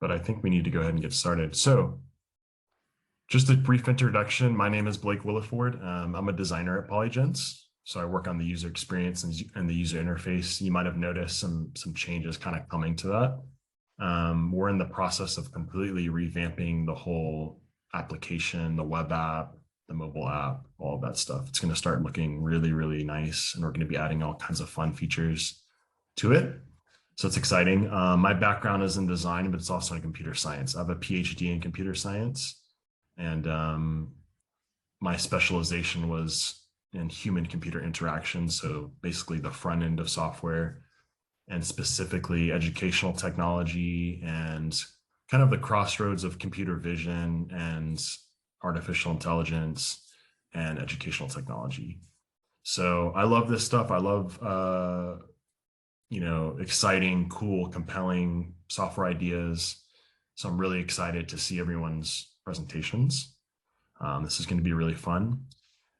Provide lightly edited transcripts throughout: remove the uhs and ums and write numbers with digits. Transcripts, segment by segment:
but I think we need to go ahead and get started. So just a brief introduction. My name is Blake Williford. I'm a designer at Polygence. So I work on the user experience and the user interface. You might have noticed some changes kind of coming to that. We're in the process of completely revamping the whole application, the web app, the mobile app, all of that stuff. It's going to start looking really, really nice. And we're going to be adding all kinds of fun features to it. So it's exciting. My background is in design, but it's also in computer science. I have a PhD in computer science. And my specialization was in human-computer interaction. So basically the front end of software, and specifically educational technology and kind of the crossroads of computer vision and artificial intelligence and educational technology. So I love this stuff. I love, exciting, cool, compelling software ideas. So I'm really excited to see everyone's presentations. This is going to be really fun.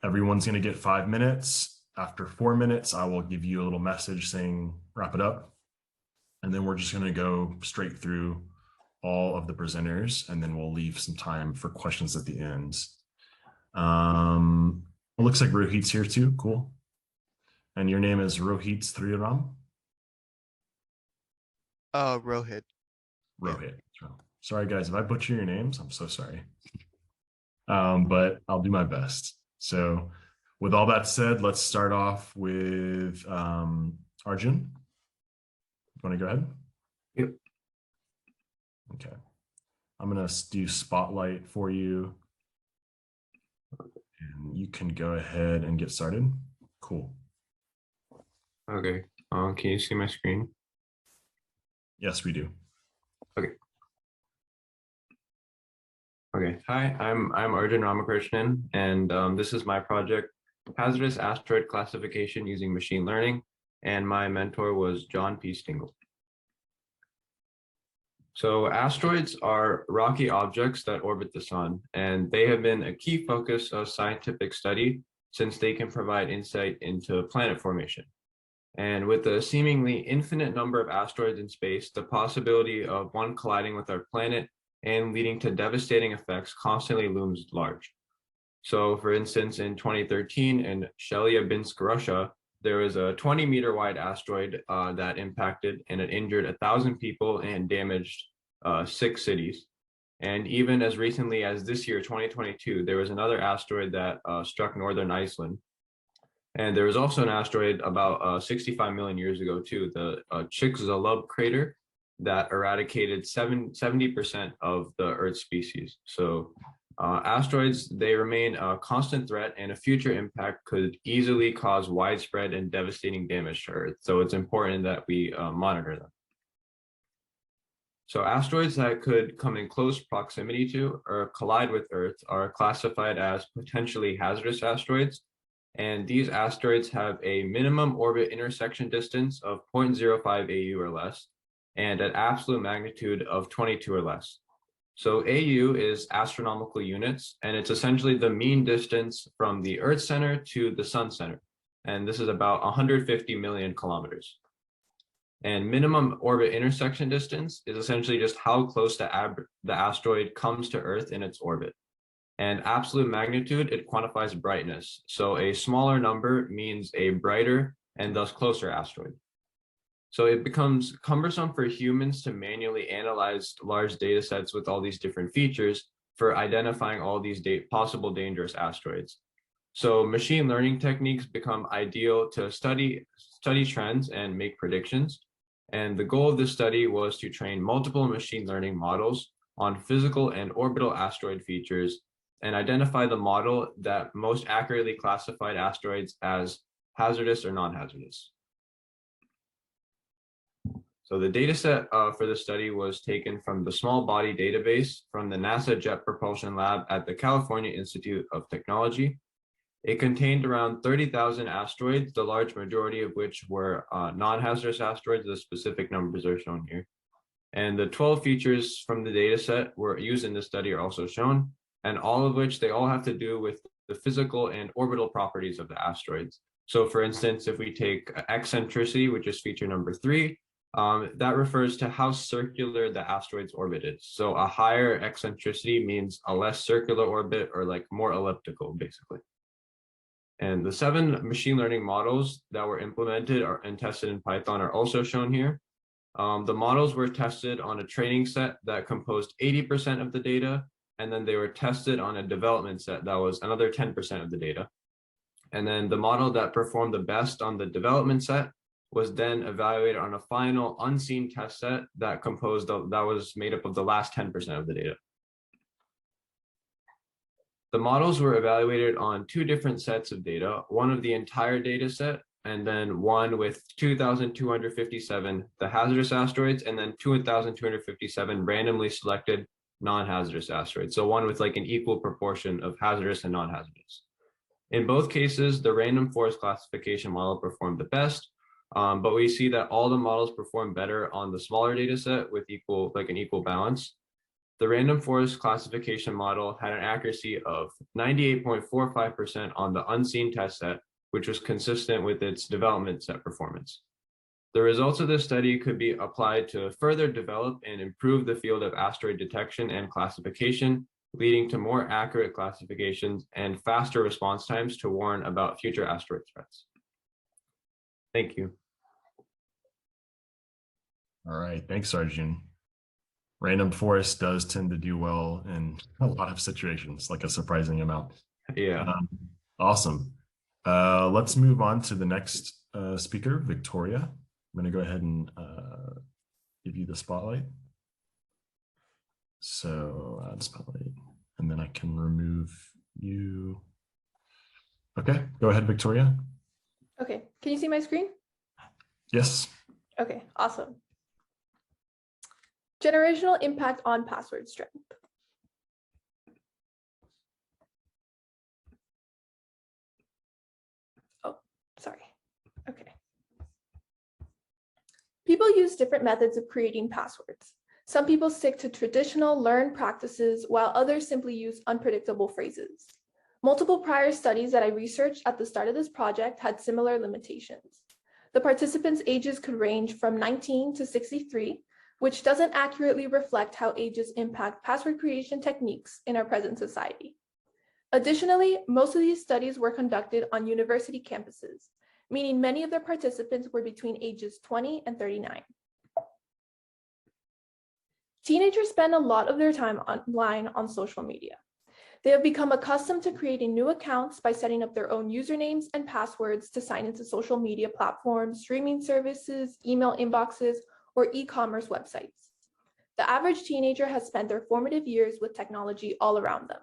Everyone's going to get 5 minutes. After 4 minutes, I will give you a little message saying, wrap it up. And then we're just going to go straight through all of the presenters, and then we'll leave some time for questions at the end. It looks like Rohit's here too. Cool. And your name is Rohit Sriram? Rohit. Rohit. Yeah. Sorry, guys, if I butcher your names, I'm so sorry. But I'll do my best. So with all that said, let's start off with Arjun. You want to go ahead? Yep. Okay. I'm going to do spotlight for you. And you can go ahead and get started. Cool. Okay. Can you see my screen? Yes, we do. Okay. Okay. Hi, I'm Arjun Ramakrishnan, and this is my project, Hazardous Asteroid Classification Using Machine Learning, and my mentor was John P. Stingle. So asteroids are rocky objects that orbit the sun, and they have been a key focus of scientific study since they can provide insight into planet formation. And with a seemingly infinite number of asteroids in space, the possibility of one colliding with our planet and leading to devastating effects constantly looms large. So for instance, in 2013 in Chelyabinsk, Russia, there was a 20-meter wide asteroid that impacted, and it injured 1,000 people and damaged 6 cities. And even as recently as this year, 2022, there was another asteroid that struck northern Iceland. And there was also an asteroid about 65 million years ago too, the Chicxulub crater, that eradicated 70% of the Earth species. So asteroids, they remain a constant threat, and a future impact could easily cause widespread and devastating damage to Earth. So it's important that we monitor them. So asteroids that could come in close proximity to or collide with Earth are classified as potentially hazardous asteroids. And these asteroids have a minimum orbit intersection distance of 0.05 AU or less, and an absolute magnitude of 22 or less. So AU is astronomical units, and it's essentially the mean distance from the Earth center to the Sun center. And this is about 150 million kilometers. And minimum orbit intersection distance is essentially just how close the asteroid comes to Earth in its orbit. And absolute magnitude, it quantifies brightness. So a smaller number means a brighter and thus closer asteroid. So it becomes cumbersome for humans to manually analyze large data sets with all these different features for identifying all these possible dangerous asteroids. So machine learning techniques become ideal to study trends and make predictions. And the goal of this study was to train multiple machine learning models on physical and orbital asteroid features and identify the model that most accurately classified asteroids as hazardous or non-hazardous. So the data set for the study was taken from the small body database from the NASA Jet Propulsion Lab at the California Institute of Technology. It contained around 30,000 asteroids, the large majority of which were non-hazardous asteroids. The specific numbers are shown here. And the 12 features from the data set were used in this study are also shown, and all of which they all have to do with the physical and orbital properties of the asteroids. So for instance, if we take eccentricity, which is feature number 3, That refers to how circular the asteroid's orbit is. So a higher eccentricity means a less circular orbit, or like more elliptical, basically. And the 7 machine learning models that were implemented and tested in Python are also shown here. The models were tested on a training set that composed 80% of the data, and then they were tested on a development set that was another 10% of the data. And then the model that performed the best on the development set was then evaluated on a final unseen test set that was made up of the last 10% of the data. The models were evaluated on 2 different sets of data, one of the entire data set, and then one with 2,257, the hazardous asteroids, and then 2,257 randomly selected non-hazardous asteroids. So one with like an equal proportion of hazardous and non-hazardous. In both cases, the random forest classification model performed the best, but we see that all the models perform better on the smaller data set with an equal balance. The random forest classification model had an accuracy of 98.45% on the unseen test set, which was consistent with its development set performance. The results of this study could be applied to further develop and improve the field of asteroid detection and classification, leading to more accurate classifications and faster response times to warn about future asteroid threats. Thank you. All right, thanks, Arjun. Random forest does tend to do well in a lot of situations, like a surprising amount. Yeah. Awesome. Let's move on to the next speaker, Victoria. I'm going to go ahead and give you the spotlight. So spotlight, and then I can remove you. Okay, go ahead, Victoria. Okay, can you see my screen? Yes. Okay, awesome. Generational impact on password strength. Oh, sorry. Okay. People use different methods of creating passwords. Some people stick to traditional learned practices, while others simply use unpredictable phrases. Multiple prior studies that I researched at the start of this project had similar limitations. The participants' ages could range from 19 to 63, which doesn't accurately reflect how ages impact password creation techniques in our present society. Additionally, most of these studies were conducted on university campuses, meaning many of the participants were between ages 20 and 39. Teenagers spend a lot of their time online on social media. They have become accustomed to creating new accounts by setting up their own usernames and passwords to sign into social media platforms, streaming services, email inboxes, or e-commerce websites. The average teenager has spent their formative years with technology all around them.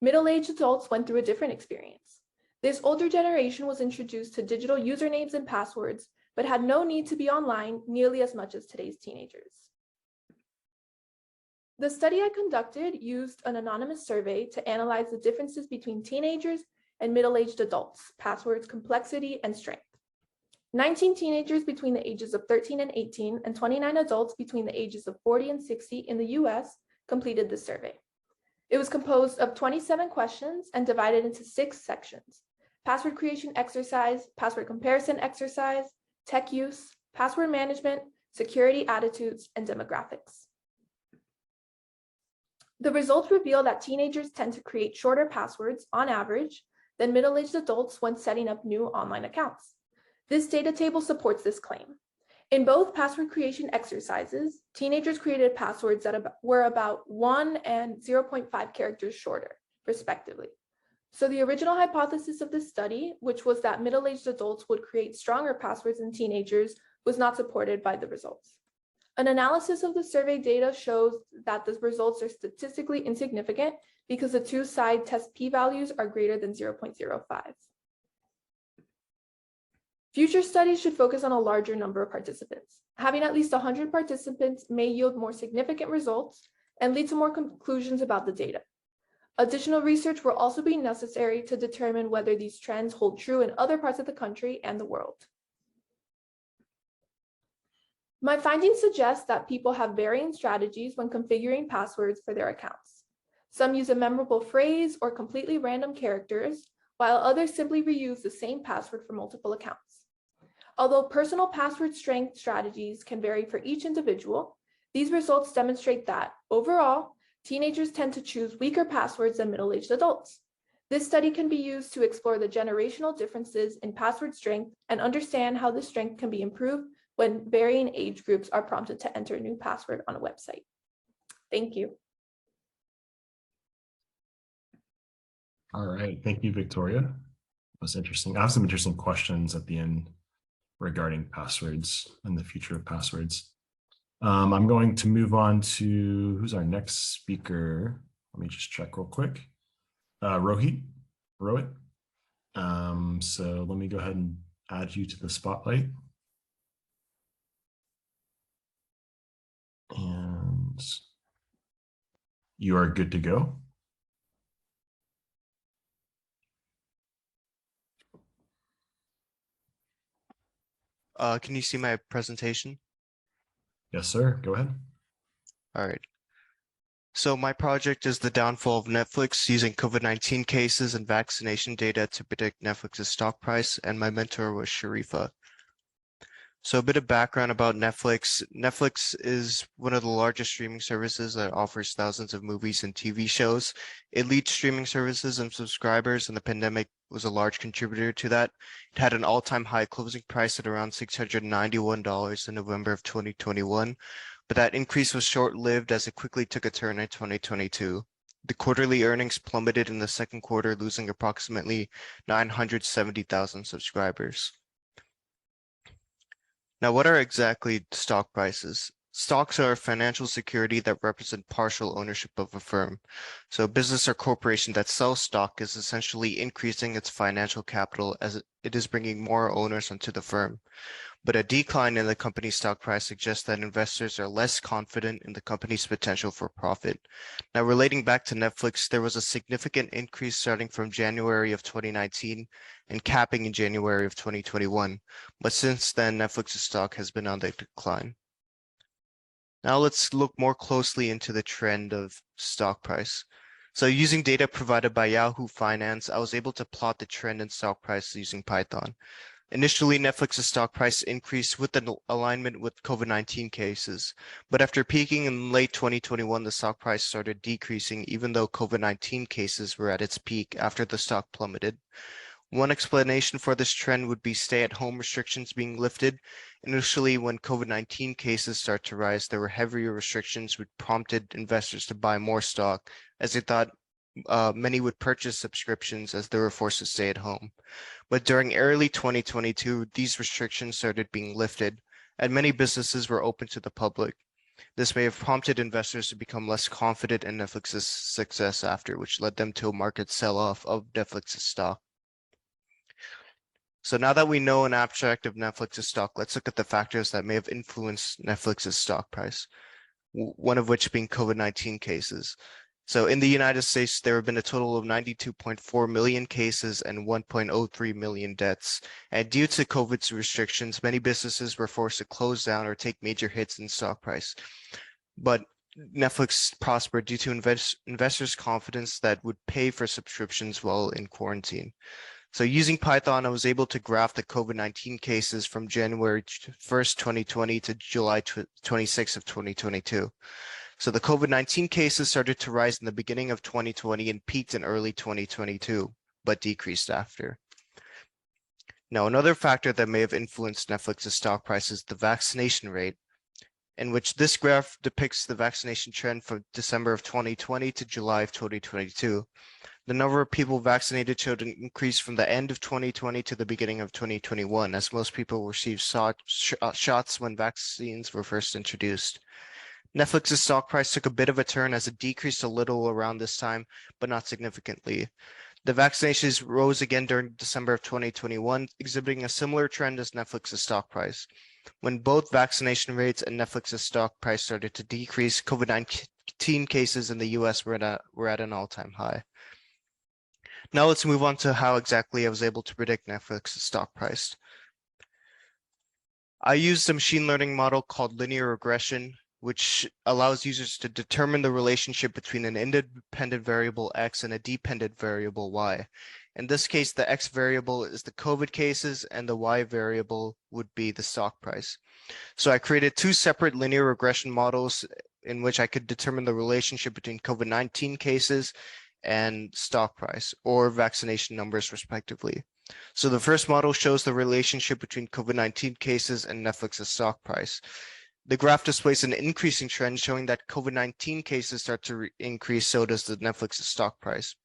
Middle-aged adults went through a different experience. This older generation was introduced to digital usernames and passwords, but had no need to be online nearly as much as today's teenagers. The study I conducted used an anonymous survey to analyze the differences between teenagers and middle-aged adults, passwords complexity and strength. 19 teenagers between the ages of 13 and 18 and 29 adults between the ages of 40 and 60 in the US completed the survey. It was composed of 27 questions and divided into 6 sections: password creation exercise, password comparison exercise, tech use, password management, security attitudes, and demographics. The results reveal that teenagers tend to create shorter passwords on average than middle-aged adults when setting up new online accounts. This data table supports this claim. In both password creation exercises, teenagers created passwords that were about 1 and 0.5 characters shorter, respectively. So the original hypothesis of this study, which was that middle-aged adults would create stronger passwords than teenagers, was not supported by the results. An analysis of the survey data shows that the results are statistically insignificant because the two-side test p-values are greater than 0.05. Future studies should focus on a larger number of participants. Having at least 100 participants may yield more significant results and lead to more conclusions about the data. Additional research will also be necessary to determine whether these trends hold true in other parts of the country and the world. My findings suggest that people have varying strategies when configuring passwords for their accounts. Some use a memorable phrase or completely random characters, while others simply reuse the same password for multiple accounts. Although personal password strength strategies can vary for each individual, these results demonstrate that, overall, teenagers tend to choose weaker passwords than middle-aged adults. This study can be used to explore the generational differences in password strength and understand how this strength can be improved when varying age groups are prompted to enter a new password on a website. Thank you. All right, thank you, Victoria. That was interesting. I have some interesting questions at the end regarding passwords and the future of passwords. I'm going to move on to who's our next speaker. Let me just check real quick. Rohit. So let me go ahead and add you to the spotlight. And you are good to go. Can you see my presentation? Yes, sir. Go ahead. All right. So my project is the downfall of Netflix using COVID-19 cases and vaccination data to predict Netflix's stock price, and my mentor was Shriya. So a bit of background about Netflix. Netflix is one of the largest streaming services that offers thousands of movies and TV shows. It leads streaming services and subscribers, and the pandemic was a large contributor to that. It had an all-time high closing price at around $691 in November of 2021, but that increase was short-lived as it quickly took a turn in 2022. The quarterly earnings plummeted in the second quarter, losing approximately 970,000 subscribers. Now, what are exactly stock prices? Stocks are a financial security that represent partial ownership of a firm. So a business or corporation that sells stock is essentially increasing its financial capital as it is bringing more owners onto the firm. But a decline in the company's stock price suggests that investors are less confident in the company's potential for profit. Now, relating back to Netflix, there was a significant increase starting from January of 2019 and capping in January of 2021. But since then, Netflix's stock has been on the decline. Now let's look more closely into the trend of stock price. So using data provided by Yahoo Finance, I was able to plot the trend in stock price using Python. Initially, Netflix's stock price increased with an alignment with COVID-19 cases, but after peaking in late 2021, the stock price started decreasing even though COVID-19 cases were at its peak after the stock plummeted. One explanation for this trend would be stay-at-home restrictions being lifted. Initially, when COVID-19 cases started to rise, there were heavier restrictions which prompted investors to buy more stock as they thought many would purchase subscriptions as they were forced to stay at home. But during early 2022, these restrictions started being lifted, and many businesses were open to the public. This may have prompted investors to become less confident in Netflix's success after, which led them to a market sell-off of Netflix's stock. So now that we know an abstract of Netflix's stock, let's look at the factors that may have influenced Netflix's stock price, one of which being COVID-19 cases. So in the United States, there have been a total of 92.4 million cases and 1.03 million deaths. And due to COVID's restrictions, many businesses were forced to close down or take major hits in stock price. But Netflix prospered due to investors' confidence that would pay for subscriptions while in quarantine. So using Python, I was able to graph the COVID-19 cases from January 1st, 2020 to July 26th of 2022. So the COVID-19 cases started to rise in the beginning of 2020 and peaked in early 2022, but decreased after. Now, another factor that may have influenced Netflix's stock price is the vaccination rate, in which this graph depicts the vaccination trend from December of 2020 to July of 2022. The number of people vaccinated showed an increase from the end of 2020 to the beginning of 2021, as most people received shots when vaccines were first introduced. Netflix's stock price took a bit of a turn as it decreased a little around this time, but not significantly. The vaccinations rose again during December of 2021, exhibiting a similar trend as Netflix's stock price. When both vaccination rates and Netflix's stock price started to decrease, COVID-19 cases in the US were at an all-time high. Now let's move on to how exactly I was able to predict Netflix's stock price. I used a machine learning model called linear regression, which allows users to determine the relationship between an independent variable X and a dependent variable Y. In this case, the X variable is the COVID cases and the Y variable would be the stock price. So I created two separate linear regression models in which I could determine the relationship between COVID-19 cases and stock price or vaccination numbers respectively. So the first model shows the relationship between COVID-19 cases and Netflix's stock price. The graph displays an increasing trend showing that COVID-19 cases start to increase, so does the Netflix's stock price.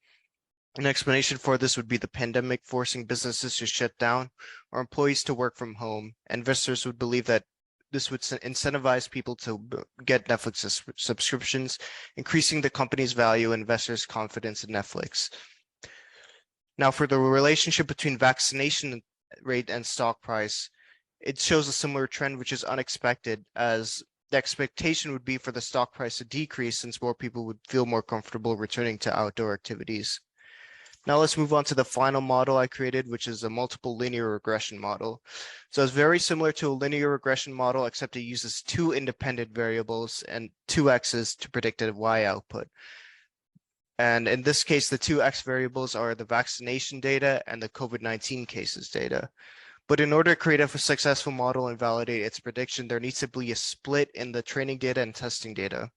An explanation for this would be the pandemic forcing businesses to shut down or employees to work from home. Investors would believe that this would incentivize people to get Netflix's subscriptions, increasing the company's value and investors' confidence in Netflix. Now, for the relationship between vaccination rate and stock price, it shows a similar trend, which is unexpected, as the expectation would be for the stock price to decrease since more people would feel more comfortable returning to outdoor activities. Now let's move on to the final model I created, which is a multiple linear regression model. So it's very similar to a linear regression model, except it uses two independent variables and two X's to predict a Y output. And in this case, the two X variables are the vaccination data and the COVID-19 cases data. But in order to create a successful model and validate its prediction, there needs to be a split in the training data and testing data.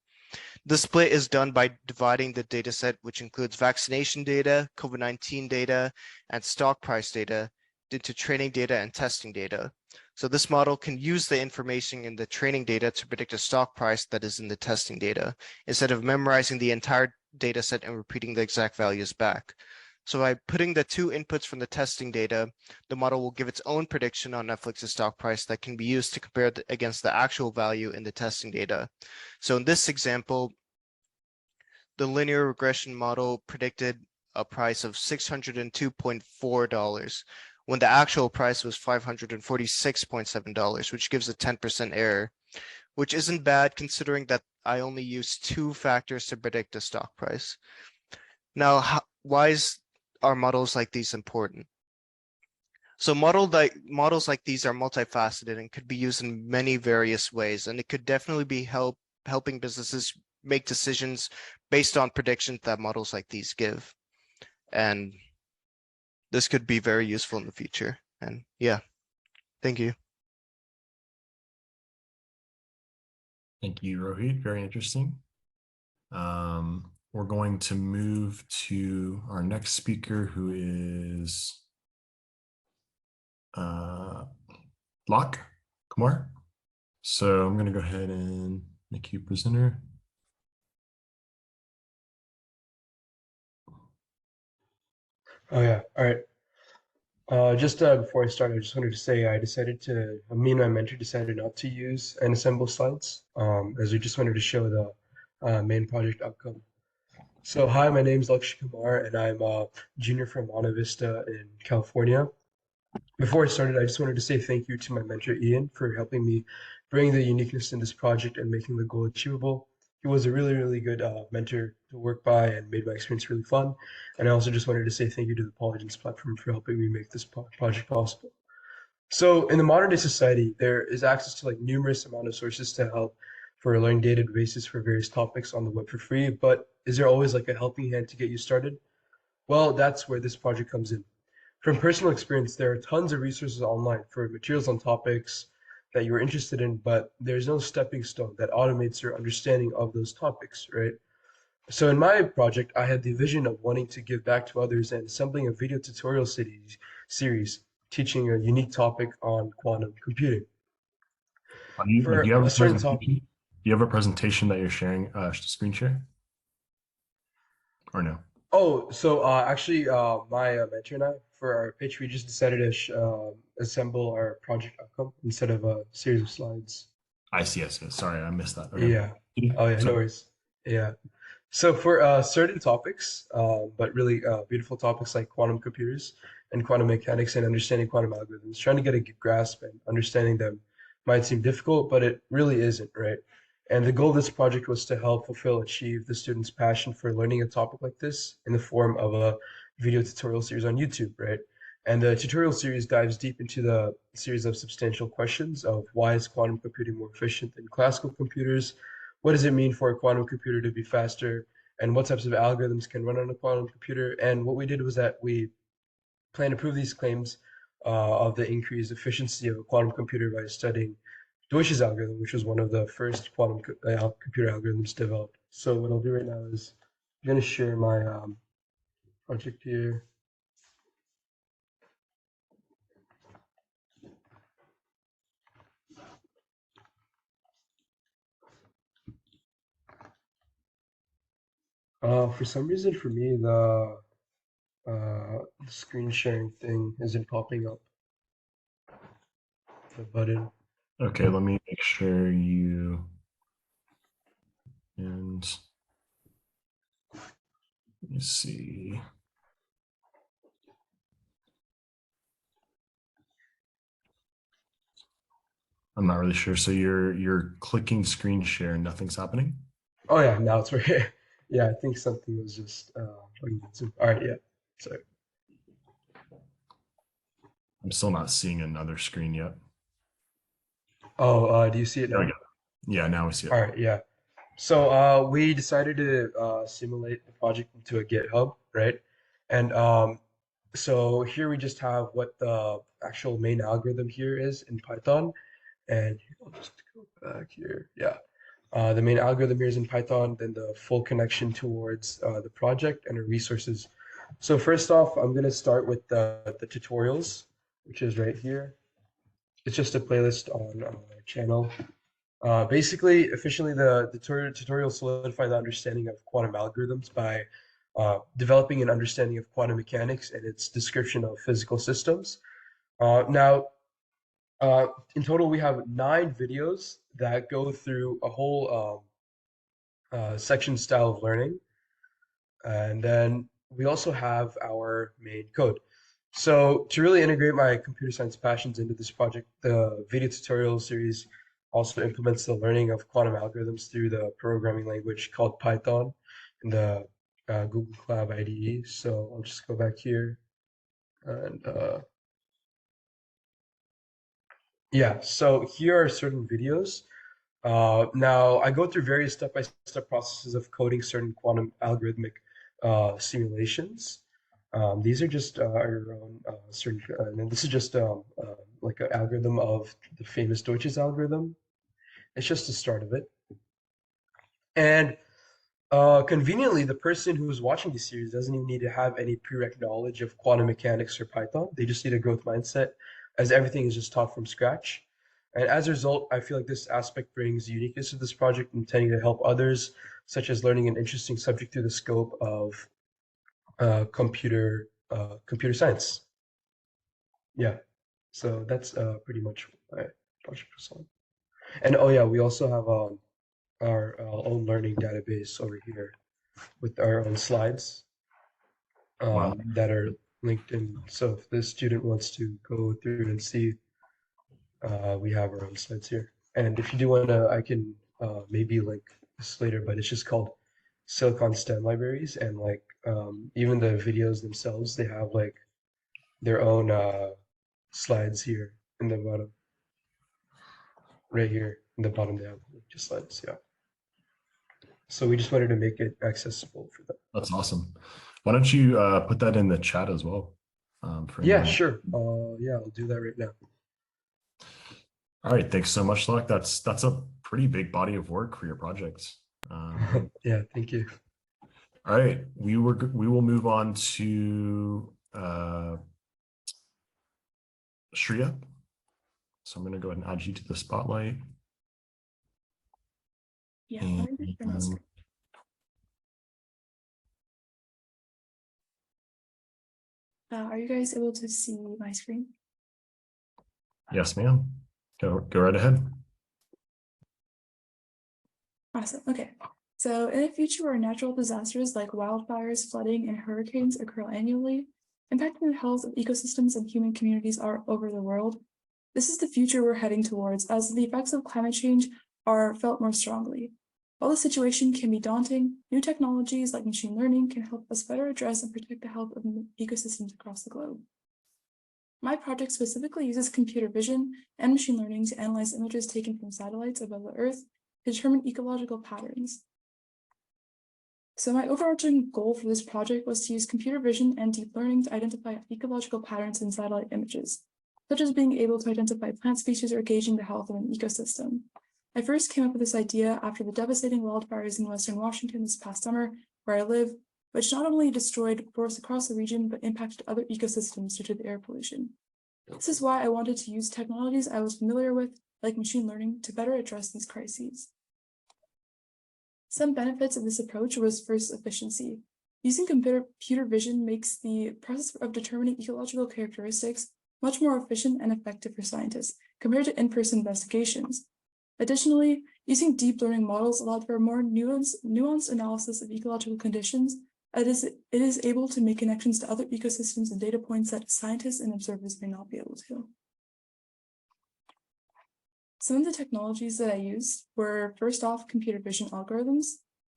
The split is done by dividing the data set, which includes vaccination data, COVID-19 data, and stock price data, into training data and testing data. So this model can use the information in the training data to predict a stock price that is in the testing data, instead of memorizing the entire data set and repeating the exact values back. So by putting the two inputs from the testing data, the model will give its own prediction on Netflix's stock price that can be used to compare against the actual value in the testing data. So in this example, the linear regression model predicted a price of $602.4 when the actual price was $546.7, which gives a 10% error, which isn't bad considering that I only used two factors to predict the stock price. Now, why are models like these important? So models like these are multifaceted and could be used in many various ways, and it could definitely be helping businesses make decisions based on predictions that models like these give. And this could be very useful in the future. And yeah, thank you. Thank you, Rohit. Very interesting. We're going to move to our next speaker, who is Kumar. So I'm going to go ahead and make you presenter. Oh yeah, all right. Just before I start, I just wanted to say me and my mentor decided not to use and assemble slides, as we just wanted to show the main project outcome. So hi, my name is Laxya Kumar, and I'm a junior from Monte Vista in California. Before I started, I just wanted to say thank you to my mentor Ian for helping me bring the uniqueness in this project and making the goal achievable. He was a really, really good mentor to work by and made my experience really fun. And I also just wanted to say thank you to the Polygons platform for helping me make this project possible. So in the modern day society, there is access to like numerous amount of sources to help for learning databases for various topics on the web for free. But is there always like a helping hand to get you started? Well, that's where this project comes in. From personal experience, there are tons of resources online for materials on topics that you are interested in, but there's no stepping stone that automates your understanding of those topics, right? So in my project, I had the vision of wanting to give back to others and assembling a video tutorial series teaching a unique topic on quantum computing. Do you For have a a certain topic. presentation? Do you have a presentation that you're sharing, screen share? Or no? Oh, so actually, my mentor and I, for our pitch, we just decided to assemble our project outcome instead of a series of slides. I see. Sorry, I missed that. Okay. Yeah. Oh, yeah, no worries. Yeah. So for certain topics, but really beautiful topics like quantum computers and quantum mechanics and understanding quantum algorithms, trying to get a grasp and understanding them might seem difficult, but it really isn't, right? And the goal of this project was to help achieve the students' passion for learning a topic like this in the form of a video tutorial series on YouTube, right? And the tutorial series dives deep into the series of substantial questions of why is quantum computing more efficient than classical computers? what does it mean for a quantum computer to be faster, and what types of algorithms can run on a quantum computer. And what we did was that we plan to prove these claims of the increased efficiency of a quantum computer by studying Deutsch's algorithm, which was one of the first quantum computer algorithms developed. So what I'll do right now is I'm going to share my project here. For some reason, for me, the screen sharing thing isn't popping up. The button. Okay, let me make sure you and let me see. I'm not really sure. So you're clicking screen share and nothing's happening? Oh yeah, now it's right. Yeah, I think something was just all right, yeah. Sorry. I'm still not seeing another screen yet. Oh, do you see it There we now? go. Yeah, now we see it. All right, yeah. So we decided to simulate the project into a GitHub, right? And so here we just have what the actual main algorithm here is in Python. And I'll just go back here. Yeah. The main algorithm here is in Python, then the full connection towards the project and the resources. So first off, I'm going to start with the tutorials, which is right here. It's just a playlist on our channel. Basically, efficiently, the tutorial solidify the understanding of quantum algorithms by developing an understanding of quantum mechanics and its description of physical systems. Now, in total, we have 9 videos that go through a whole section style of learning. And then we also have our main code. So to really integrate my computer science passions into this project, the video tutorial series also implements the learning of quantum algorithms through the programming language called Python in the Google Cloud IDE. So I'll just go back here and yeah, so here are certain videos. Now I go through various step-by-step processes of coding certain quantum algorithmic simulations. These are just our own certain, and this is just like an algorithm of the famous Deutsch's algorithm. It's just the start of it. And conveniently, the person who is watching this series doesn't even need to have any prereq knowledge of quantum mechanics or Python. They just need a growth mindset, as everything is just taught from scratch. And as a result, I feel like this aspect brings uniqueness to this project, intending to help others, such as learning an interesting subject through the scope of computer science. Yeah, so that's pretty much what my project was on. And oh yeah, we also have our own learning database over here with our own slides Wow. that are linked in. So if the student wants to go through and see, we have our own slides here. And if you do want to, I can maybe link this later, but it's just called Silicon STEM libraries. And like even the videos themselves, they have like their own slides here in the bottom. Right here in the bottom, they have just slides, yeah. So we just wanted to make it accessible for them. That's awesome. Why don't you put that in the chat as well? Yeah, sure. Yeah, I'll do that right now. All right, thanks so much, Luck. That's a pretty big body of work for your project. Yeah, thank you. All right, we will move on to Shriya. So I'm going to go ahead and add you to the spotlight. Yeah. Are you guys able to see my screen? Yes, ma'am. Go right ahead. Awesome. Okay. So in a future where natural disasters like wildfires, flooding, and hurricanes occur annually, impacting the health of ecosystems and human communities all over the world, this is the future we're heading towards as the effects of climate change are felt more strongly. While the situation can be daunting, new technologies like machine learning can help us better address and protect the health of ecosystems across the globe. My project specifically uses computer vision and machine learning to analyze images taken from satellites above the Earth to determine ecological patterns. So my overarching goal for this project was to use computer vision and deep learning to identify ecological patterns in satellite images, such as being able to identify plant species or gauging the health of an ecosystem. I first came up with this idea after the devastating wildfires in Western Washington this past summer, where I live, which not only destroyed forests across the region, but impacted other ecosystems due to the air pollution. This is why I wanted to use technologies I was familiar with, like machine learning, to better address these crises. Some benefits of this approach was first efficiency. Using computer vision makes the process of determining ecological characteristics much more efficient and effective for scientists compared to in-person investigations. Additionally, using deep learning models allowed for a more nuanced analysis of ecological conditions, as it is able to make connections to other ecosystems and data points that scientists and observers may not be able to. Some of the technologies that I used were, first off, computer vision algorithms.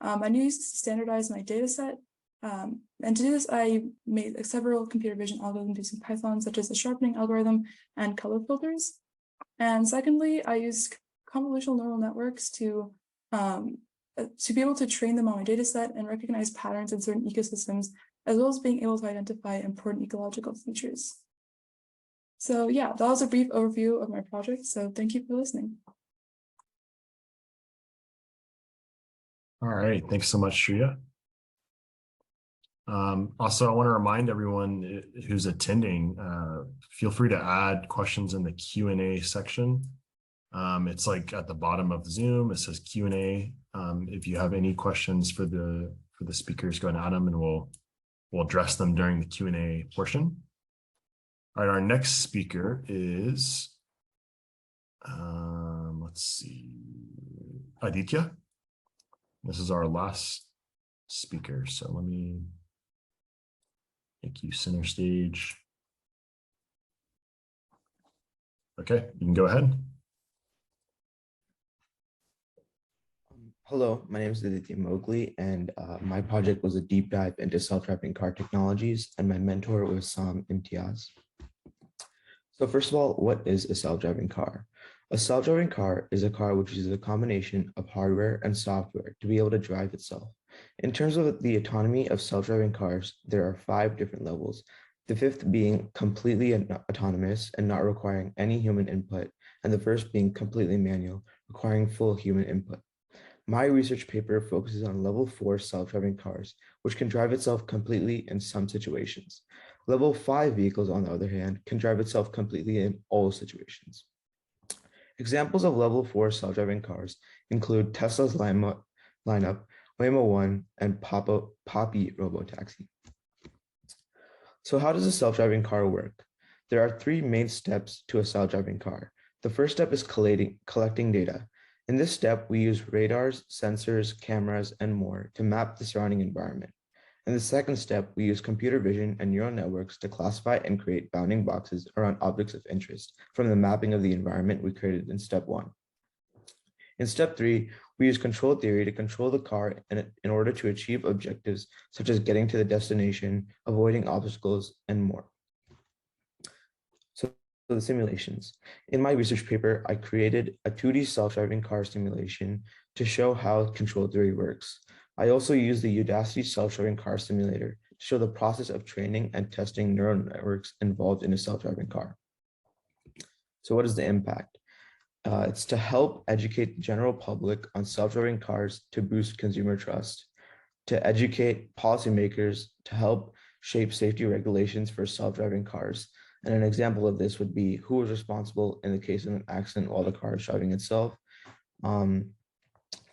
I used to standardize my data set. And to do this, I made several computer vision algorithms using Python, such as the sharpening algorithm and color filters. And secondly, I used convolutional neural networks to be able to train them on my data set and recognize patterns in certain ecosystems, as well as being able to identify important ecological features. So yeah, that was a brief overview of my project. So thank you for listening. All right, thanks so much, Shriya. Also, I want to remind everyone who's attending, feel free to add questions in the Q&A section. It's like at the bottom of Zoom, it says Q&A. If you have any questions for the speakers, go and add them, and we'll address them during the Q&A portion. All right, our next speaker is, let's see, Aditya. This is our last speaker, so let me make you center stage. Okay, you can go ahead. Hello, my name is Aditya Mogli, and my project was a deep dive into self-driving car technologies, and my mentor was Sam Imtiaz. So first of all, what is a self-driving car? A self-driving car is a car which uses a combination of hardware and software to be able to drive itself. In terms of the autonomy of self-driving cars, there are 5 different levels, the 5th being completely autonomous and not requiring any human input, and the 1st being completely manual, requiring full human input. My research paper focuses on level 4 self-driving cars, which can drive itself completely in some situations. Level 5 vehicles, on the other hand, can drive itself completely in all situations. Examples of level 4 self-driving cars include Tesla's lineup, Waymo 1, and Poppy Robotaxi. So how does a self-driving car work? There are 3 main steps to a self-driving car. The first step is collecting data. In this step, we use radars, sensors, cameras, and more to map the surrounding environment. In the second step, we use computer vision and neural networks to classify and create bounding boxes around objects of interest from the mapping of the environment we created in step 1. In step 3, we use control theory to control the car in order to achieve objectives such as getting to the destination, avoiding obstacles, and more. So the simulations. In my research paper, I created a 2D self-driving car simulation to show how control theory works. I also used the Udacity self-driving car simulator to show the process of training and testing neural networks involved in a self-driving car. So what is the impact? It's to help educate the general public on self-driving cars to boost consumer trust, to educate policymakers to help shape safety regulations for self-driving cars. And an example of this would be who is responsible in the case of an accident while the car is driving itself.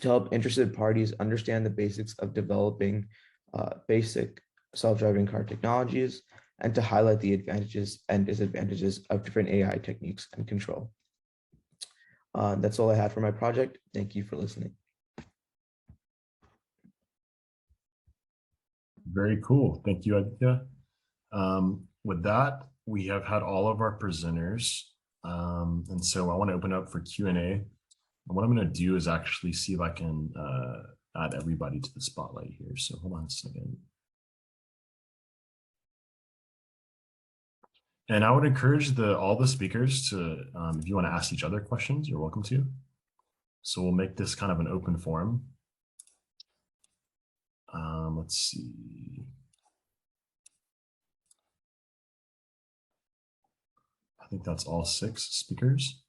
To help interested parties understand the basics of developing basic self-driving car technologies, and to highlight the advantages and disadvantages of different AI techniques and control. That's all I had for my project. Thank you for listening. Very cool. Thank you, Aditya. With that, we have had all of our presenters. And so I want to open up for Q&A. And what I'm going to do is actually see if I can add everybody to the spotlight here. So hold on a second. And I would encourage all the speakers to, if you want to ask each other questions, you're welcome to. So we'll make this kind of an open forum. Let's see. I think that's all 6 speakers.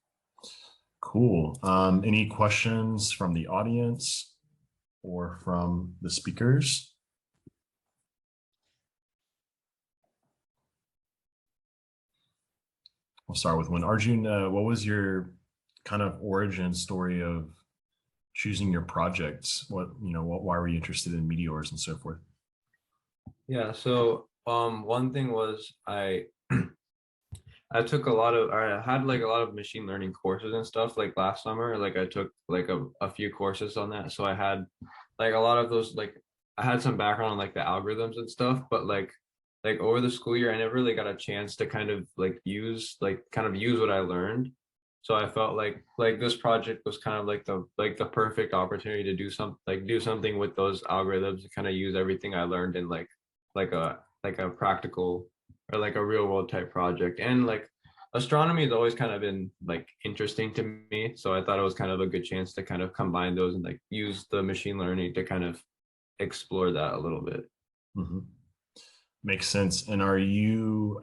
Cool. Any questions from the audience or from the speakers? We'll start with one. Arjun, what was your kind of origin story of choosing your projects? Why were you interested in meteors and so forth? Yeah, so one thing was I took I had like a lot of machine learning courses and stuff like last summer. Like I took like a few courses on that. So I had like a lot of those, like I had some background on like the algorithms and stuff, but like over the school year, I never really got a chance to kind of use what I learned. So I felt like this project was kind of like the perfect opportunity to do something with those algorithms and kind of use everything I learned in like a practical or like a real world type project. And like astronomy has always kind of been like interesting to me. So I thought it was kind of a good chance to kind of combine those and like use the machine learning to kind of explore that a little bit. Mm-hmm. Makes sense. And are you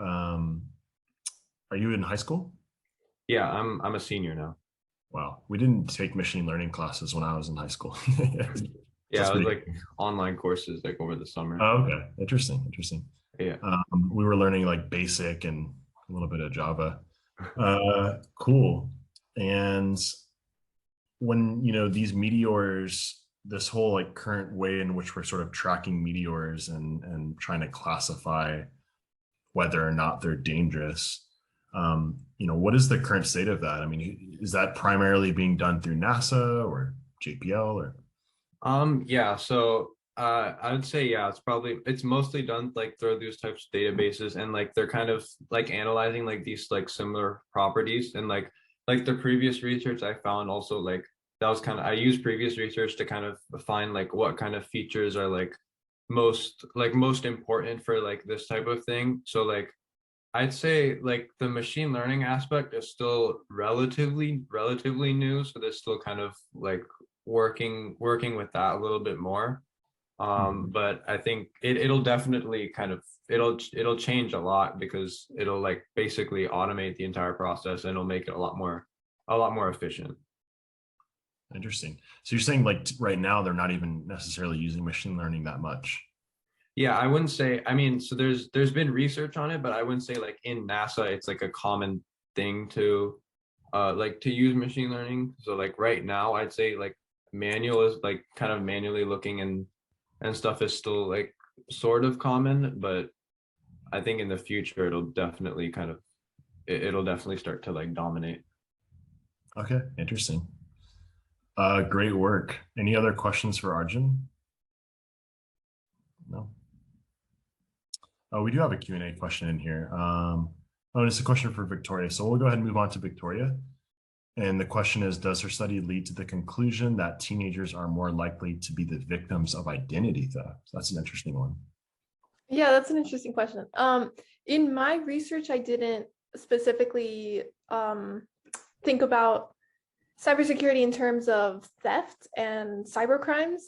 in high school? Yeah, I'm a senior now. Wow. We didn't take machine learning classes when I was in high school. Yeah, it was like online courses like over the summer. Oh, okay. Interesting. Yeah. We were learning like BASIC and a little bit of Java. Cool. And when, these meteors, this whole like current way in which we're sort of tracking meteors and trying to classify whether or not they're dangerous, what is the current state of that? I mean, is that primarily being done through NASA or JPL or? Yeah, so I would say, yeah, it's mostly done like through these types of databases, and like they're kind of like analyzing like these like similar properties. And like the previous research I found also, like that was kind of, I used previous research to kind of find like what kind of features are like most important for like this type of thing. So like I'd say like the machine learning aspect is still relatively new, so there's still kind of like working with that a little bit more. But I think it'll definitely kind of it'll change a lot, because it'll like basically automate the entire process, and it'll make it a lot more efficient. Interesting. So you're saying like right now they're not even necessarily using machine learning that much? Yeah, I wouldn't say, I mean, so there's been research on it, but I wouldn't say like in NASA it's like a common thing to like to use machine learning. So like right now I'd say like manual is like kind of manually looking and stuff is still like sort of common, but I think in the future it'll definitely start to like dominate. Okay, interesting. Great work. Any other questions for Arjun? No. Oh, we do have a Q&A question in here. Oh, and it's a question for Victoria. So we'll go ahead and move on to Victoria. And the question is, does her study lead to the conclusion that teenagers are more likely to be the victims of identity theft? So that's an interesting one. Yeah, that's an interesting question. In my research, I didn't specifically think about cybersecurity in terms of theft and cybercrimes,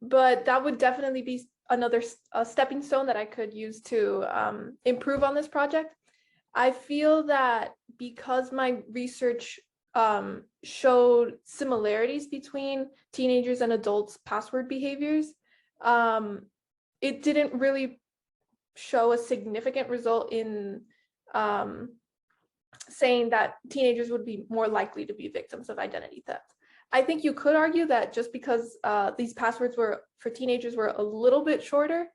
but that would definitely be another stepping stone that I could use to improve on this project. I feel that because my research showed similarities between teenagers and adults' password behaviors, it didn't really show a significant result in saying that teenagers would be more likely to be victims of identity theft. I think you could argue that just because these passwords were for teenagers were a little bit shorter,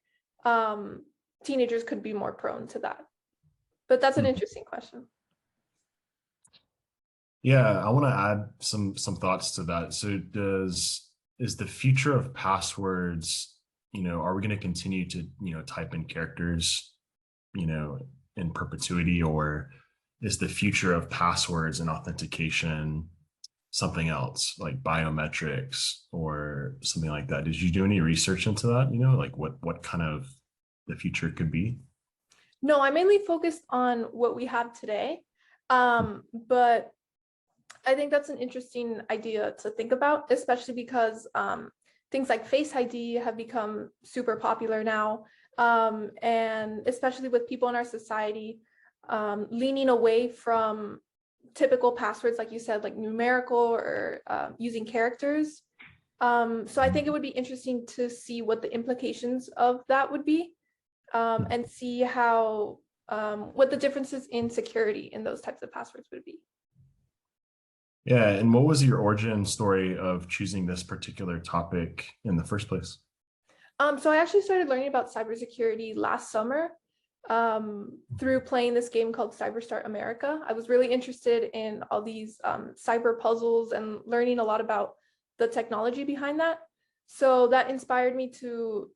teenagers could be more prone to that. But that's an interesting question. Yeah, I want to add some thoughts to that. So is the future of passwords, are we going to continue to, type in characters, in perpetuity, or is the future of passwords and authentication something else like biometrics or something like that? Did you do any research into that? Like what kind of the future could be? No, I mainly focused on what we have today. But I think that's an interesting idea to think about, especially because things like Face ID have become super popular now. And especially with people in our society leaning away from typical passwords, like you said, like numerical or using characters. So I think it would be interesting to see what the implications of that would be and see how what the differences in security in those types of passwords would be. Yeah, and what was your origin story of choosing this particular topic in the first place? So I actually started learning about cybersecurity last summer through playing this game called Cyberstart America. I was really interested in all these cyber puzzles and learning a lot about the technology behind that. So that inspired me to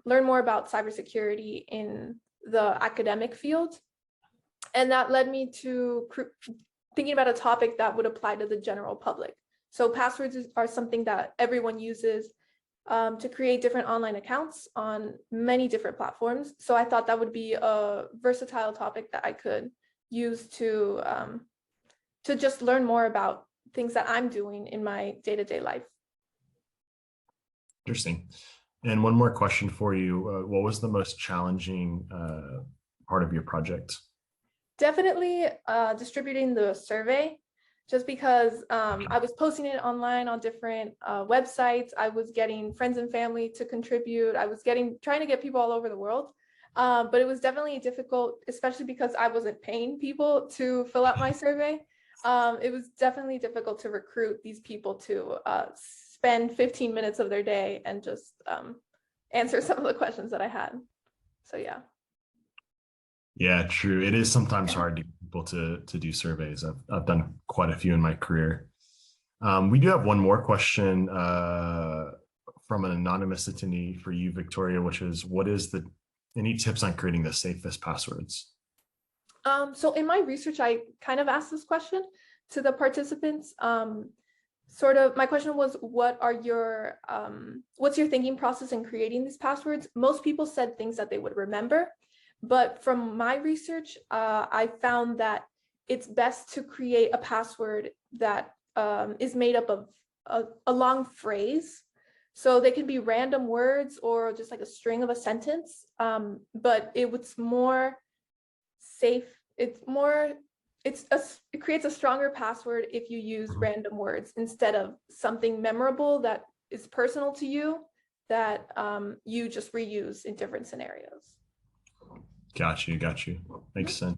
learn more about cybersecurity in the academic field. And that led me to thinking about a topic that would apply to the general public. So passwords are something that everyone uses to create different online accounts on many different platforms. So I thought that would be a versatile topic that I could use to just learn more about things that I'm doing in my day-to-day life. Interesting. And one more question for you. What was the most challenging part of your project? Definitely distributing the survey, just because I was posting it online on different websites. I was getting friends and family to contribute. I was trying to get people all over the world. But it was definitely difficult, especially because I wasn't paying people to fill out my survey. It was definitely difficult to recruit these people to spend 15 minutes of their day and just answer some of the questions that I had. So yeah. Yeah, true. It is sometimes hard to get people to do surveys. I've done quite a few in my career. We do have one more question from an anonymous attendee for you, Victoria, which is, what is any tips on creating the safest passwords? So in my research, I kind of asked this question to the participants. My question was, what's your thinking process in creating these passwords? Most people said things that they would remember. But from my research, I found that it's best to create a password that is made up of a long phrase. So they can be random words or just like a string of a sentence. But it's more safe. It creates a stronger password if you use random words instead of something memorable that is personal to you that you just reuse in different scenarios. Got you. Makes sense.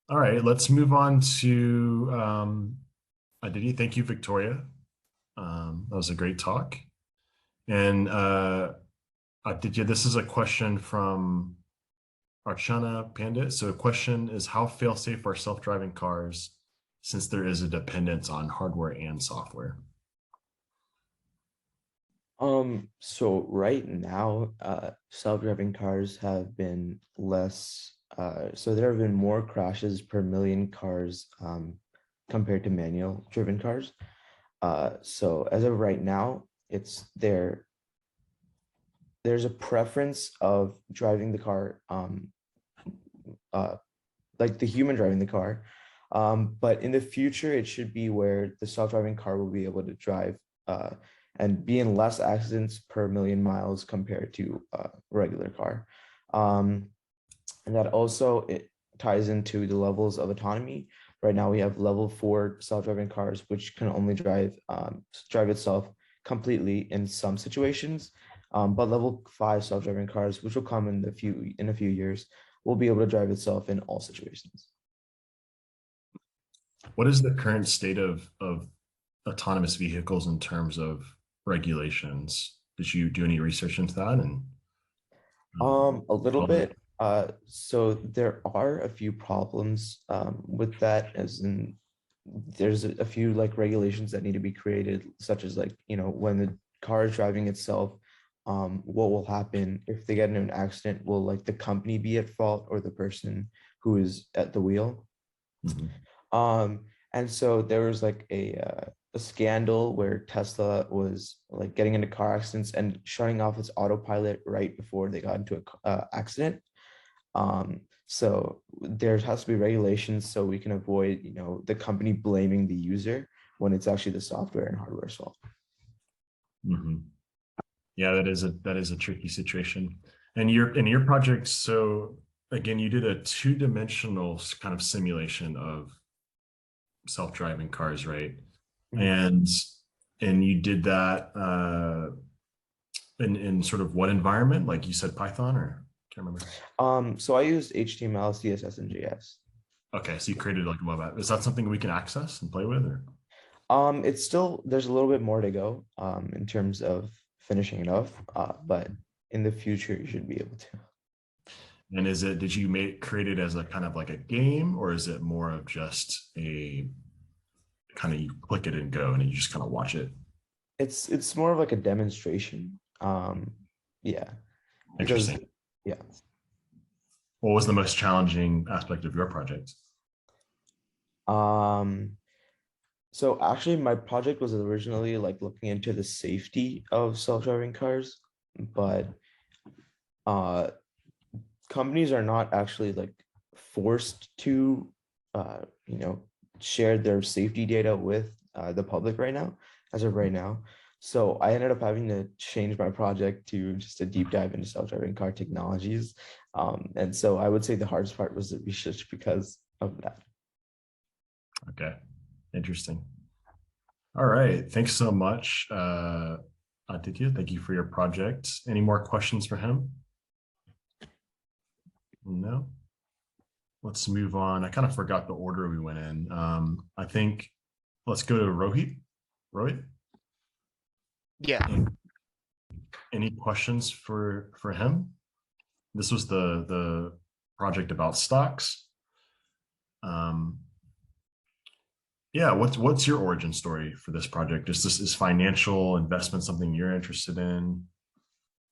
All right, let's move on to Aditya. Thank you, Victoria. That was a great talk. And Aditya, this is a question from Archana Pandit. So the question is, how fail-safe are self-driving cars since there is a dependence on hardware and software? So right now, self-driving cars have been less, so there have been more crashes per million cars compared to manual driven cars. So as of right now, there's a preference of driving the car, like the human driving the car. But in the future, it should be where the self-driving car will be able to drive and be in less accidents per million miles compared to a regular car. And that also, it ties into the levels of autonomy. Right now we have level 4 self-driving cars, which can only drive itself completely in some situations. But level 5 self-driving cars, which will come in a few years, will be able to drive itself in all situations. What is the current state of autonomous vehicles in terms of regulations? Did you do any research into that? And a little bit. So there are a few problems with that, as in there's a few like regulations that need to be created, such as like, when the car is driving itself, what will happen if they get in an accident? Will like the company be at fault or the person who is at the wheel? Mm-hmm. And so there was like a scandal where Tesla was like getting into car accidents and shutting off its autopilot right before they got into an accident. So there has to be regulations so we can avoid, the company blaming the user when it's actually the software and hardware's fault. Mm-hmm. Yeah, that is a tricky situation. And in your project, so again, you did a two-dimensional kind of simulation of self-driving cars, right? Mhm. And you did that in sort of what environment? Like you said, Python, or can't remember. So I used HTML, CSS, and JS. Okay, so you created like a web app. Is that something we can access and play with, or? It's still, there's a little bit more to go in terms of finishing it off, but in the future you should be able to. And did you create it as a kind of like a game, or is it more of just a kind of you click it and go and you just kind of watch it? It's more of like a demonstration. Yeah, because Interesting. yeah. What was the most challenging aspect of your project? So actually my project was originally like looking into the safety of self-driving cars, but uh companies are not actually like forced to share their safety data with the public right now, as of right now. So I ended up having to change my project to just a deep dive into self-driving car technologies. And so I would say the hardest part was the research because of that. Okay, interesting. All right, thanks so much, Aditya. Thank you for your project. Any more questions for him? No. Let's move on. I kind of forgot the order we went in. I think let's go to Rohit. Rohit, Yeah. any questions for him? This was the project about stocks. Yeah, what's your origin story for this project? Is financial investment something you're interested in?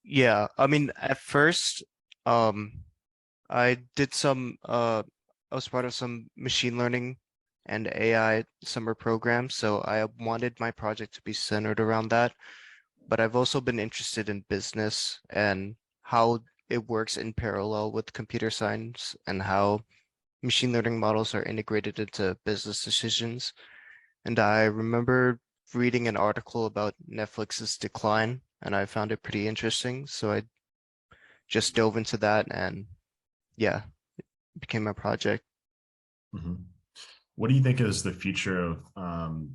Yeah. I mean, at first, um, I did some I was part of some machine learning and AI summer programs, so I wanted my project to be centered around that. But I've also been interested in business and how it works in parallel with computer science and how machine learning models are integrated into business decisions. And I remember reading an article about Netflix's decline, and I found it pretty interesting. So I just dove into that and yeah, it became my project. Mhm. What do you think is the future of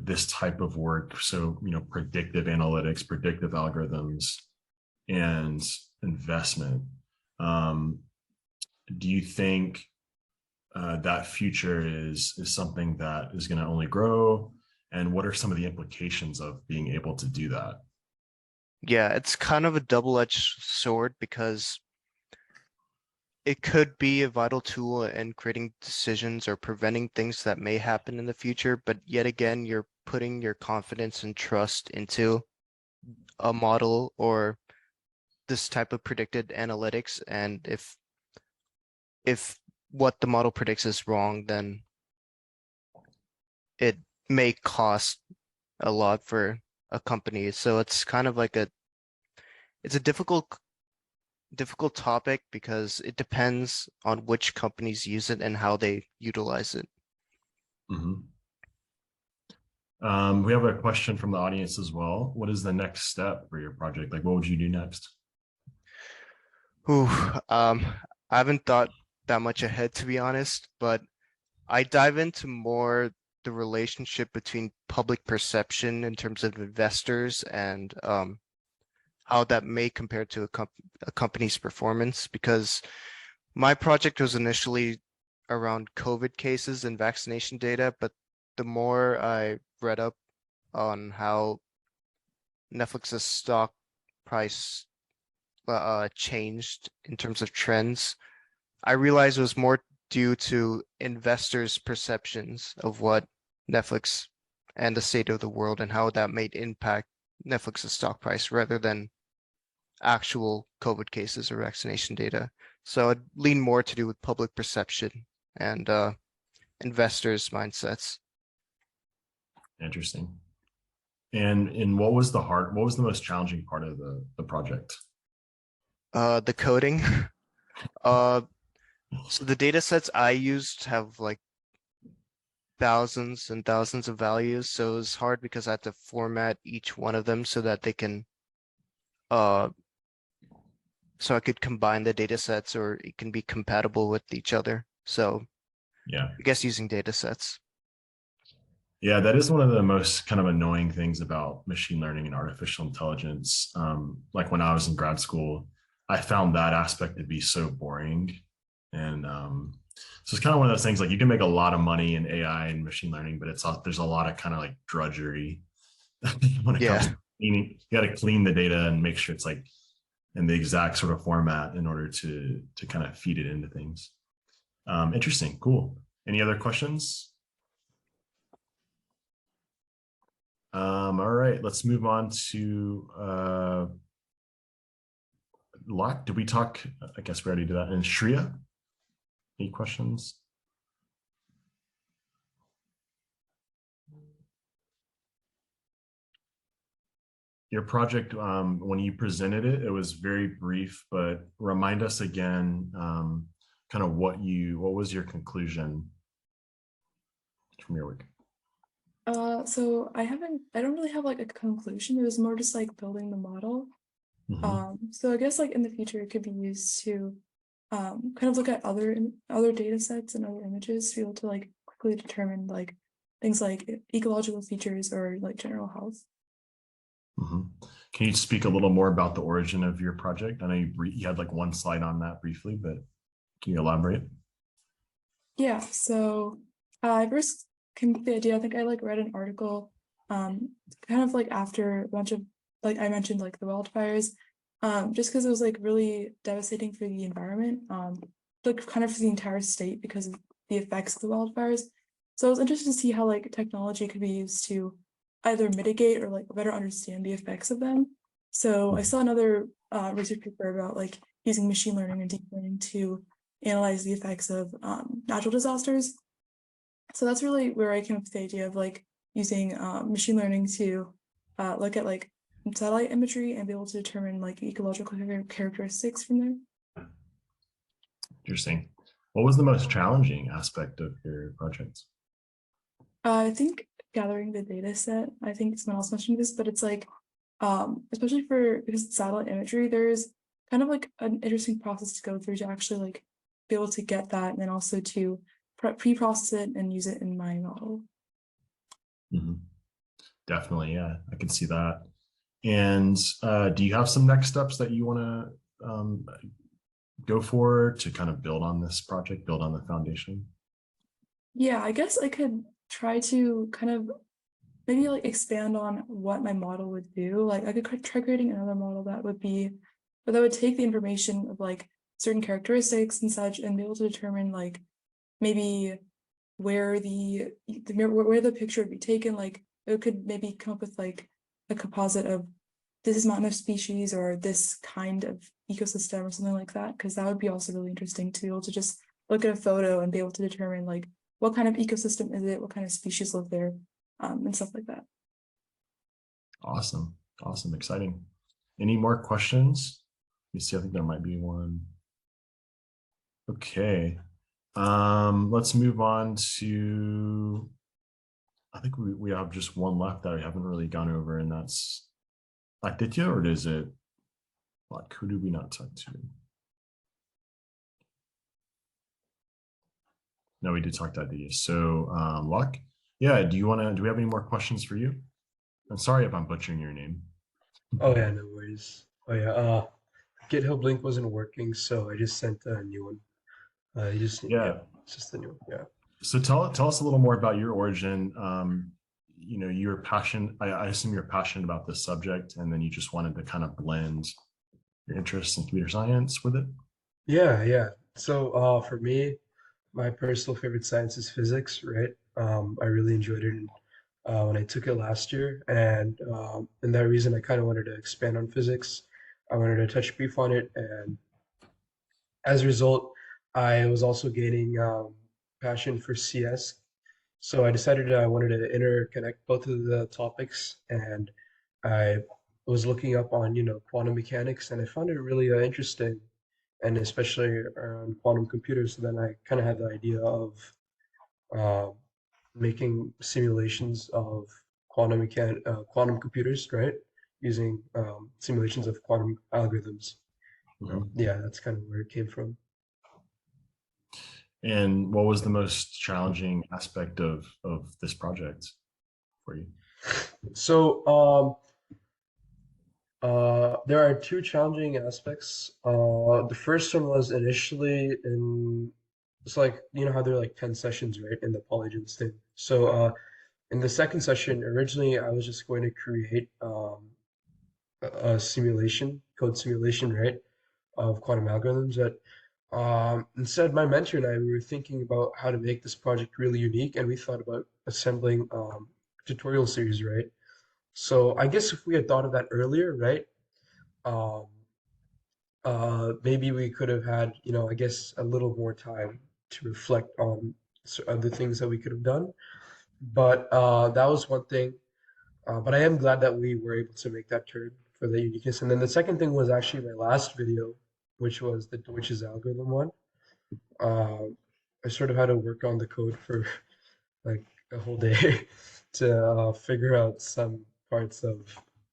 this type of work? So predictive analytics, predictive algorithms, and investment. Um, do you think that future is something that is going to only grow? And what are some of the implications of being able to do that? Yeah, it's kind of a double-edged sword because it could be a vital tool in creating decisions or preventing things that may happen in the future, but yet again, you're putting your confidence and trust into a model or this type of predicted analytics, and if what the model predicts is wrong, then it may cost a lot for a company. So it's kind of like it's a difficult topic because it depends on which companies use it and how they utilize it. Mhm. We have a question from the audience as well. What is the next step for your project? Like, what would you do next? Ooh, I haven't thought that much ahead, to be honest, but I dive into more the relationship between public perception in terms of investors and how that may compare to a company's performance, because my project was initially around COVID cases and vaccination data, but the more I read up on how Netflix's stock price changed in terms of trends, I realized it was more due to investors' perceptions of what Netflix and the state of the world and how that may impact Netflix's stock price rather than actual COVID cases or vaccination data. So I'd lean more to do with public perception and investors' mindsets. Interesting. And what was the most challenging part of the project? The coding. Uh, So the data sets I used have like thousands and thousands of values, so it's hard because I had to format each one of them so that they can so I could combine the data sets or it can be compatible with each other. So Yeah. I guess using data sets. Yeah, that is one of the most kind of annoying things about machine learning and artificial intelligence. Like when I was in grad school, I found that aspect to be so boring. And so it's kind of one of those things like you can make a lot of money in AI and machine learning, but there's a lot of kind of like drudgery when it comes Yeah. to cleaning. You got to clean the data and make sure it's like in the exact sort of format in order to kind of feed it into things. Interesting, cool. Any other questions? All right, let's move on to Locke. Did we talk? I guess we already did that. And Shriya, any questions? Your project, when you presented it, it was very brief, but remind us again, kind of what was your conclusion from your work? So I don't really have like a conclusion. It was more just like building the model. So I guess like in the future it could be used to kind of look at other data sets and other images to be able to like quickly determine like things like ecological features or like general health. Can you speak a little more about the origin of your project? I know you had like one slide on that briefly, but can you elaborate? Yeah, so I first came up with the idea. I think I like read an article, kind of like after a bunch of like I mentioned like the wildfires, just because it was like really devastating for the environment, like kind of for the entire state because of the effects of the wildfires. So I was interested to see how like technology could be used to either mitigate or like better understand the effects of them. So I saw another research paper about like using machine learning and deep learning to analyze the effects of natural disasters. So that's really where I came up with the idea of like using machine learning to look at like satellite imagery and be able to determine like ecological characteristics from there. Interesting. What was the most challenging aspect of your project? I think gathering the data set, I think someone else mentioned this, but it's like, especially because it's satellite imagery, there's kind of like an interesting process to go through to actually like be able to get that and then also to pre-process it and use it in my model. Definitely, yeah, I can see that. And do you have some next steps that you want to go for to kind of build on this project, build on the foundation? Yeah, I guess I could try to kind of maybe like expand on what my model would do. Like I could try creating another model that would take the information of like certain characteristics and such and be able to determine like maybe where the picture would be taken. Like it could maybe come up with like a composite of this amount of species or this kind of ecosystem or something like that, because that would be also really interesting to be able to just look at a photo and be able to determine like what kind of ecosystem is it, what kind of species live there, and stuff like that. Awesome. Awesome. Exciting. Any more questions? Let me see. I think there might be one. Okay. Let's move on to, I think we have just one left that I haven't really gone over, and that's Aditya, or is it like who do we not talk to? No, we did talk to Aditya. So Luck, yeah, do we have any more questions for you? I'm sorry if I'm butchering your name. Oh yeah, no worries. Oh yeah, GitHub link wasn't working, so I just sent a new one. Yeah, it's just the new one. Yeah. So tell us a little more about your origin. Your passion. I assume you're passionate about this subject, and then you just wanted to kind of blend your interest in computer science with it. Yeah, yeah. So for me, my personal favorite science is physics, right? I really enjoyed it when I took it last year, and that reason I kind of wanted to expand on physics. I wanted to touch brief on it, and as a result, I was also gaining passion for CS. So I decided I wanted to interconnect both of the topics, and I was looking up on quantum mechanics, and I found it really interesting. and especially around quantum computers. So then I kind of had the idea of uh, making simulations of quantum computers, right? Using simulations of quantum algorithms. Yeah, that's kind of where it came from. And what was the most challenging aspect of this project for you? So there are two challenging aspects. The first one was initially it's like, you know how there are like 10 sessions, right, in the polygens thing. So in the second session, originally I was just going to create a simulation, code simulation, right, of quantum algorithms. But instead, my mentor and I, we were thinking about how to make this project really unique, and we thought about assembling tutorial series, right? So I guess if we had thought of that earlier, right, um, maybe we could have had, I guess a little more time to reflect on other things that we could have done. But that was one thing. But I am glad that we were able to make that turn for the uniqueness. And then the second thing was actually my last video, which was the Deutsch's algorithm one. I sort of had to work on the code for like a whole day to figure out some parts of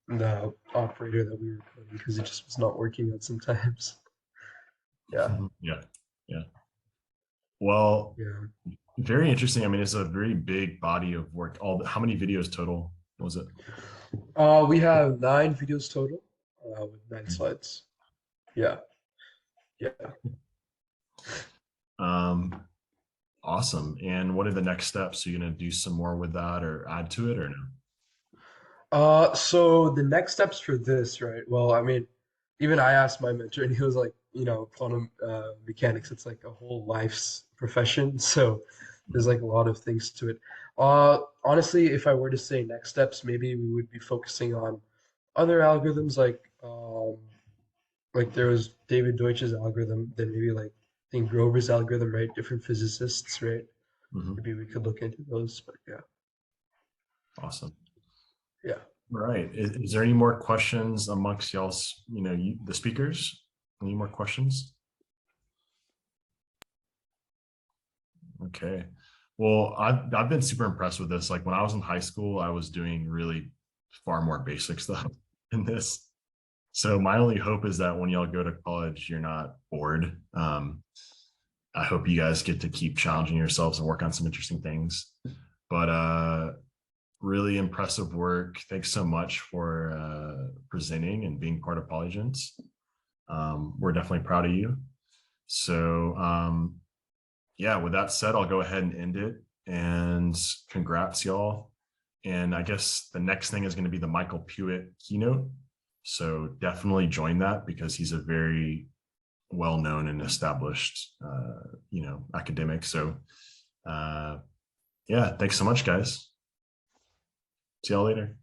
the operator that we were coding because it just was not working out sometimes. Yeah. Yeah. Yeah. Well, Yeah. very interesting. I mean, it's a very big body of work. How many videos total was it? We have 9 videos total with 9 slides. Yeah. Yeah. Awesome. And what are the next steps? Are you going to do some more with that or add to it or no? So the next steps for this, right? Well, I mean, even I asked my mentor, and he was like, quantum mechanics, it's like a whole life's profession. So there's like a lot of things to it. Honestly, if I were to say next steps, maybe we would be focusing on other algorithms like there was David Deutsch's algorithm, then maybe like I think Grover's algorithm, right? Different physicists, right? Maybe we could look into those, but yeah. Awesome. Yeah. All right. Is there any more questions amongst y'all's, the speakers? Any more questions? Okay. Well, I've been super impressed with this. Like when I was in high school, I was doing really far more basic stuff in this. So my only hope is that when y'all go to college, you're not bored. I hope you guys get to keep challenging yourselves and work on some interesting things. But really impressive work. Thanks so much for presenting and being part of Polygens. We're definitely proud of you. So yeah, with that said, I'll go ahead and end it. And congrats, y'all. And I guess the next thing is going to be the Michael Pewitt keynote. So definitely join that because he's a very well-known and established, academic. So yeah, thanks so much, guys. See y'all later.